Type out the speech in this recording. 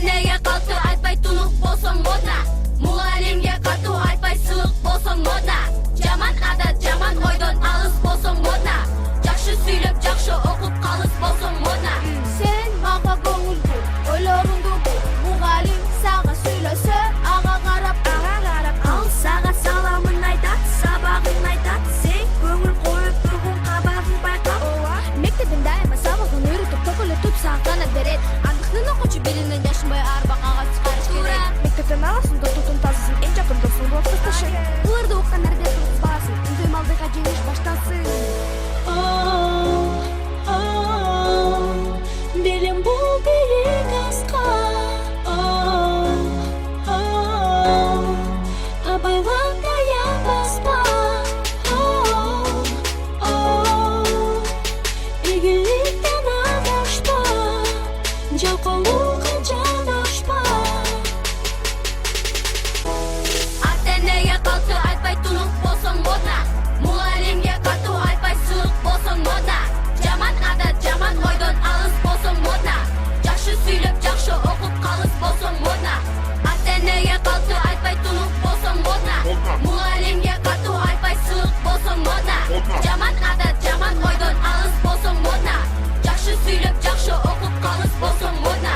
Ата-энеге катуу айтпай тунук болсоң модна. Мугалимге катуу айтпай сылык болсоң модна. Жаман адат, жаман ойдон алыс болсоң модна. Жакшы сүйлөп, жакшы окуп калыс болсоң модна. Sen manga көңүл бул, ойлорунду бул. Мугалим сага сүйлөсө, ага карап, ал сага саламын айтат, сабагын айтат. Сен көңүл коюп тургун кабагын байкап. Мектебин дайыма сабагын үйрөтүп, төкөлөтүп сагана берет. Андыктын окуучу белинен жашынбай арбакага чыгарыш керек. Мектептен аласың, дотутун тазысын, эң жакын досуң болуп ташташың. Буларды уккан арбия кыргызбасын, үндөй малдыга жеңиш башталсын. Билим бул бийик аска. Абайларда ябаспа. Игиликтен адашпа. Жалкоолукка жанашпа. Ата-энеге катуу айтпай тунук болсоң модна. Мугалимге катуу айтпай сылык болсоң модна. Жаман адат, жаман ойдон алыс болсоң модна. Жакшы сүйлөп, жакшы окуп калыс болсоң модна. Ата-энеге катуу айтпай тунук болсоң модна. Мугалимге катуу айтпай сылык болсоң модна. Жаман адат, жаман ойдон алыс болсоң модна. Жакшы сүйлөп, жакшы окуп калыс болсоң модна.